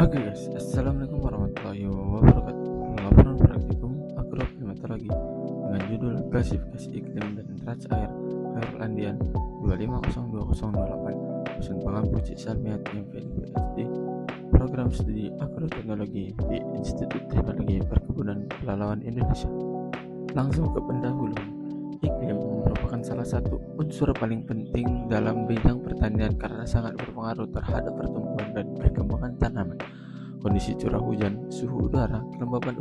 Oke guys, assalamualaikum warahmatullahi wabarakatuh. Laporan praktikum agroklimatologi dengan judul klasifikasi iklim dan neraca air Khairul 250208. Dosen pengampu Cik Salmiati MPhD PhD, program studi agroteknologi di Institut Teknologi Perkebunan Pelalawan Indonesia. Langsung ke pendahuluan. Iklim merupakan salah satu unsur paling penting dalam bidang pertanian karena sangat berpengaruh terhadap pertumbuhan dan perkembangan tanaman. Kondisi curah hujan, suhu udara, kelembaban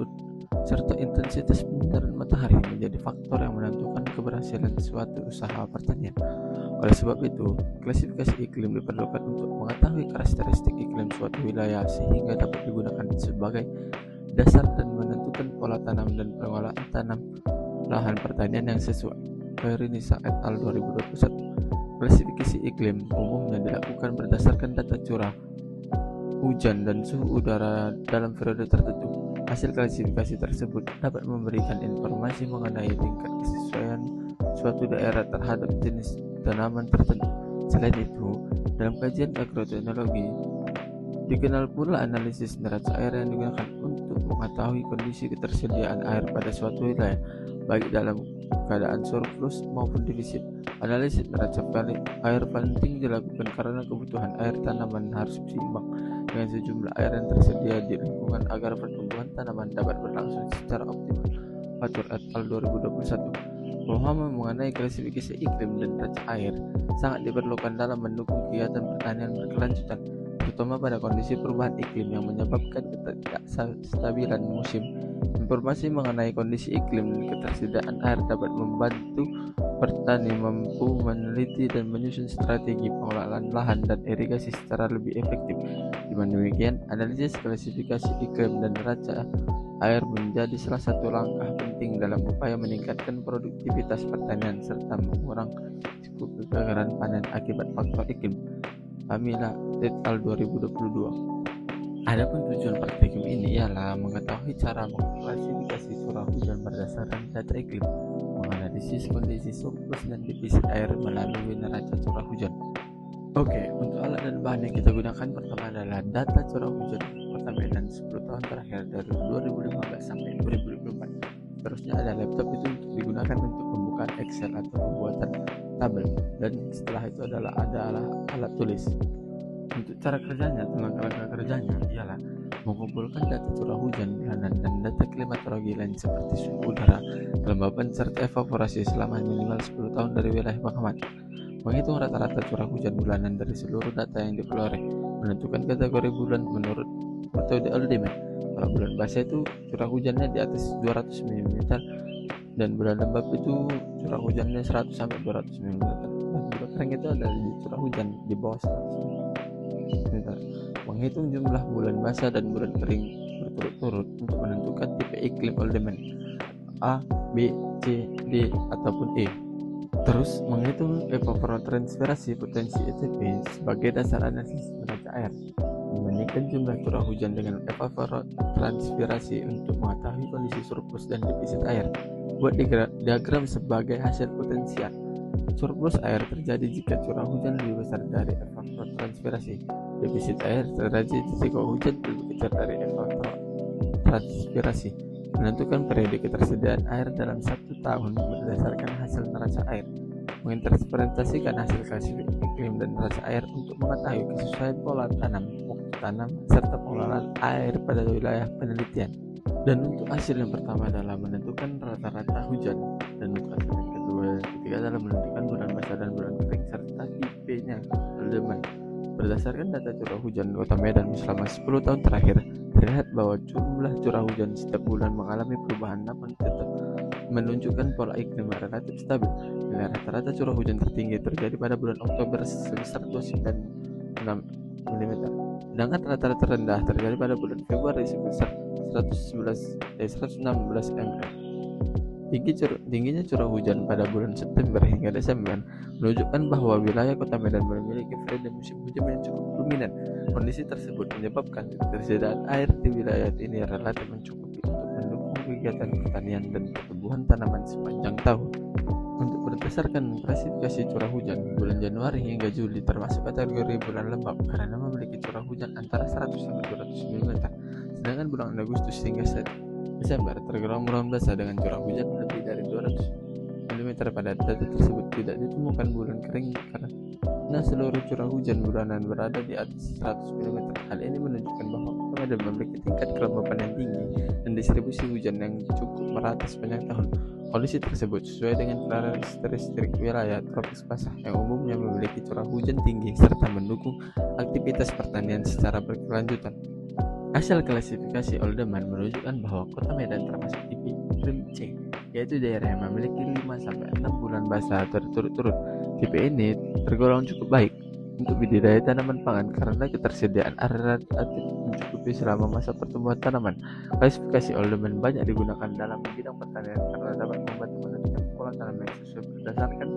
serta intensitas penyinaran matahari menjadi faktor yang menentukan keberhasilan suatu usaha pertanian. Oleh sebab itu, klasifikasi iklim diperlukan untuk mengetahui karakteristik iklim suatu wilayah sehingga dapat digunakan sebagai dasar dan menentukan pola tanam dan pengolahan tanam lahan pertanian yang sesuai. Khairinisa et al. 2021. Klasifikasi iklim umumnya dilakukan berdasarkan data curah hujan dan suhu udara dalam periode tertentu. Hasil klasifikasi tersebut dapat memberikan informasi mengenai tingkat kesesuaian suatu daerah terhadap jenis tanaman tertentu. Selain itu, dalam kajian agroteknologi dikenal pula analisis neraca air yang digunakan untuk mengetahui kondisi ketersediaan air pada suatu wilayah, baik dalam keadaan surplus maupun defisit. Analisis neraca air penting dilakukan karena kebutuhan air tanaman harus seimbang dengan sejumlah air yang tersedia di lingkungan agar pertumbuhan tanaman dapat berlangsung secara optimal. Fatur et al. 2021. Pemahaman mengenai klasifikasi iklim dan neraca air sangat diperlukan dalam mendukung kegiatan pertanian berkelanjutan, terutama pada kondisi perubahan iklim yang menyebabkan ketidakstabilan musim. Informasi mengenai kondisi iklim dan ketersediaan air dapat membantu petani mampu meneliti dan menyusun strategi pengelolaan lahan dan irigasi secara lebih efektif. Dengan demikian, analisis klasifikasi iklim dan neraca air menjadi salah satu langkah penting dalam upaya meningkatkan produktivitas pertanian serta mengurangi risiko kegagalan panen akibat faktor iklim. Pamila et al. 2022. Adapun tujuan praktikum ini ialah mengetahui cara mengklasifikasi curah hujan berdasarkan data iklim, menganalisis kondisi surplus dan defisit air melalui neraca curah hujan. Oke, untuk alat dan bahan yang kita gunakan pertama adalah data curah hujan Pertanian 10 tahun terakhir dari 2015 sampai 2024. Terusnya ada laptop, itu untuk digunakan untuk pembukaan Excel atau pembuatan tabel, dan setelah itu adalah alat tulis. Untuk cara kerjanya, langkah-langkah kerjanya ialah mengumpulkan data curah hujan bulanan dan data klimatologi lain seperti suhu udara, kelembaban serta evaporasi selama minimal 10 tahun dari wilayah pengamatan. Menghitung rata-rata curah hujan bulanan dari seluruh data yang diperoleh. Menentukan kategori bulan menurut metode Aldeman. Kalau bulan basah itu curah hujannya di atas 200 mm dan bulan lembab itu curah hujannya 100 sampai 200 mm. Dan bulan kering itu ada di curah hujan di bawah 100 mm. Menghitung jumlah bulan basah dan bulan kering berturut-turut untuk menentukan tipe iklim Aldeman A, B, C, D ataupun E. Terus menghitung evapotranspirasi potensi ETP sebagai dasar analisis neraca air. Membandingkan jumlah curah hujan dengan evapotranspirasi untuk mengetahui kondisi surplus dan defisit air. Buat diagram sebagai hasil potensial. Surplus air terjadi jika curah hujan lebih besar dari evapotranspirasi. Defisit air terjadi jika hujan lebih kecil dari evapotranspirasi. Menentukan periode ketersediaan air dalam 1 tahun berdasarkan hasil neraca air. Menginterpretasikan hasil klasifikasi iklim dan neraca air untuk mengetahui kesesuaian pola tanam, waktu tanam, serta pengelolaan air pada wilayah penelitian. Dan untuk hasil yang pertama adalah menentukan rata-rata hujan, dan untuk hasil yang ketiga adalah menentukan bulan basah dan bulan kering serta tipenya Aldeman. Berdasarkan data curah hujan Kota Medan selama 10 tahun terakhir, terlihat bahwa jumlah curah hujan setiap bulan mengalami perubahan namun tetap menunjukkan pola iklim relatif stabil. Nilai rata-rata curah hujan tertinggi terjadi pada bulan Oktober sebesar 296 mm, sedangkan rata-rata rendah terjadi pada bulan Februari sebesar 116 mm. Tingginya curah hujan pada bulan September hingga Desember menunjukkan bahwa wilayah Kota Medan memiliki periode musim hujan yang cukup dominan. Kondisi tersebut menyebabkan ketersediaan air di wilayah ini relatif mencukupi untuk mendukung kegiatan pertanian dan pertumbuhan tanaman sepanjang tahun. Untuk berdasarkan klasifikasi curah hujan, bulan Januari hingga Juli termasuk kategori bulan lembab karena memiliki curah hujan antara 100 sampai 200 mm. Sedangkan bulan Agustus hingga Desember tergolong bulan basah dengan curah hujan lebih dari 200 mm. Pada data tersebut tidak ditemukan bulan kering karena seluruh curah hujan bulanan berada di atas 100 mm. Hal ini menunjukkan bahwa Kota Medan memiliki tingkat kelembapan yang tinggi dan distribusi hujan yang cukup merata sepanjang tahun. Kondisi tersebut sesuai dengan karakteristik wilayah tropis basah yang umumnya memiliki curah hujan tinggi serta mendukung aktivitas pertanian secara berkelanjutan. Hasil klasifikasi Oldeman menunjukkan bahwa Kota Medan termasuk tipe iklim C, yaitu daerah yang memiliki 5-6 bulan basah berturut-turut. Tipe ini tergolong cukup baik untuk budidaya tanaman pangan karena ketersediaan air relatif mencukupi selama masa pertumbuhan tanaman. Klasifikasi Oldeman banyak digunakan dalam bidang pertanian karena dapat membantu menentukan pola tanam yang sesuai berdasarkan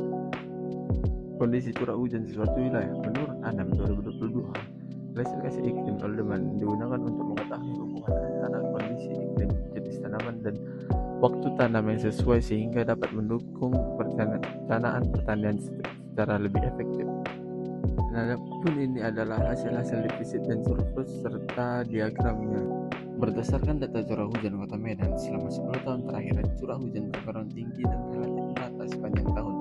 kondisi curah hujan di suatu wilayah. Menurut ANAM 2022, klasifikasi iklim Oldeman digunakan untuk mengetahui hubungan antara kondisi iklim, jenis tanaman, dan waktu tanam yang sesuai sehingga dapat mendukung perencanaan pertanian secara lebih efektif. Adapun ini adalah hasil defisit dan surplus serta diagramnya. Berdasarkan data curah hujan Kota Medan selama 10 tahun terakhir, curah hujan tergolong tinggi dan relatif merata sepanjang tahun.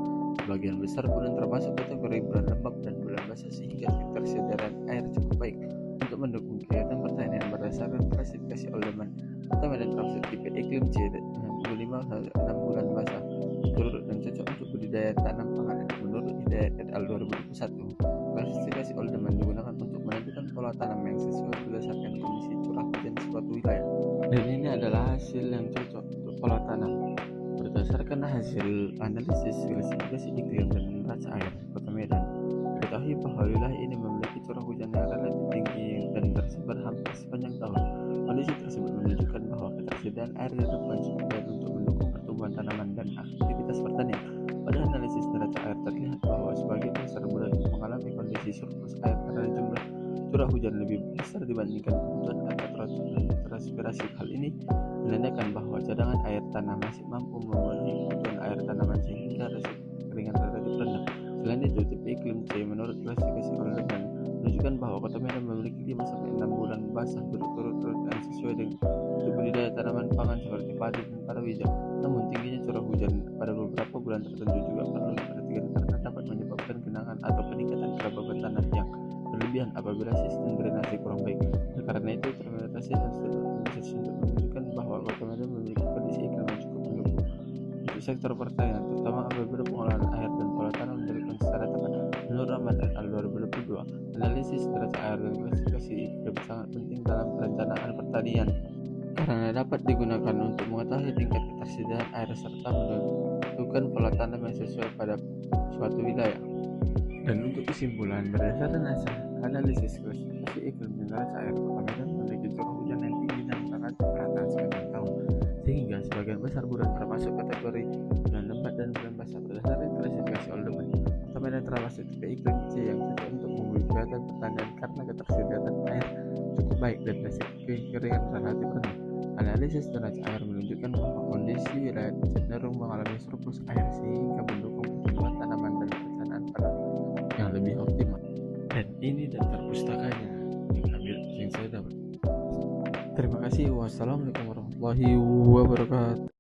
Sebagian besar bulan termasuk kategori bulan lembab dan bulan basah sehingga ketersediaan air cukup baik untuk mendukung kegiatan pertanian. Berdasarkan klasifikasi Oldeman, Kota Medan termasuk tipe iklim C dengan 25-6 bulan basah berturut dan cocok untuk budidaya tanam pangan. Menurut Hidayat et al. 2021, klasifikasi Oldeman digunakan untuk menentukan pola tanam yang sesuai berdasarkan kondisi curah hujan suatu wilayah. Dan ini adalah hasil yang cocok untuk pola tanam. Berdasarkan hasil analisis klasifikasi iklim dan neraca air Kota Medan, diketahui bahwa wilayah ini memiliki curah hujan yang relatif tinggi dan tersebar hampir sepanjang tahun. Kondisi tersebut menunjukkan bahwa ketersediaan air diperlukan cukup baik untuk mendukung pertumbuhan tanaman dan aktivitas pertanian. Pada analisis neraca air terlihat bahwa sebagian besar bulan mengalami kondisi surplus air karena jumlah curah hujan lebih besar dibandingkan kebutuhan atau transpirasi. Hal ini menandakan bahwa cadangan air tanah masih mampu memenuhi kebutuhan air tanaman sehingga resiko kekeringan relatif rendah. Selain itu, tipe iklim C menurut klasifikasi Oldeman menunjukkan bahwa Kota Medan memiliki 5-6 bulan basah berturut-turut dan sesuai dengan untuk budidaya tanaman pangan seperti padi dan palawija. Namun tingginya curah hujan pada beberapa bulan tertentu juga perlu diperhatikan karena dapat menyebabkan genangan atau peningkatan kelembaban tanah yang berlebihan apabila sistem drainase kurang baik. Karena itu, termometer dan stabilisasi untuk menunjukkan bahwa Kota Medan memiliki kondisi iklim yang cukup mendukung untuk sektor pertanian, terutama apabila pengolahan air dan pola tanam dilakukan secara tepat. Menurut Ahmad et al. 2022, analisis neraca air dan klasifikasi iklim sangat penting dalam perencanaan pertanian karena dapat digunakan untuk mengetahui tingkat ketersediaan air serta menentukan pola tanam yang sesuai pada suatu wilayah. Dan untuk kesimpulan, berdasarkan hasil analisis klasifikasi iklim dan neraca air, Kota Medan memiliki curah hujan yang tinggi dan relatif merata sepanjang tahun, sehingga sebagian besar bulan termasuk kategori bulan lembab dan bulan basah. Berdasarkan klasifikasi Oldeman, Kota Medan termasuk tipe iklim C yang cocok untuk memulai kegiatan pertanian karena ketersediaan air cukup baik dan resiko kekeringan relatif rendah. Analisis neraca air menunjukkan bahwa kondisi wilayah cenderung mengalami surplus air sehingga mendukung pertumbuhan tanaman dan perencanaan pertanian yang lebih optimal. Dan ini daftar pustakanya yang saya dapat. Terima kasih. Wassalamualaikum warahmatullahi wabarakatuh.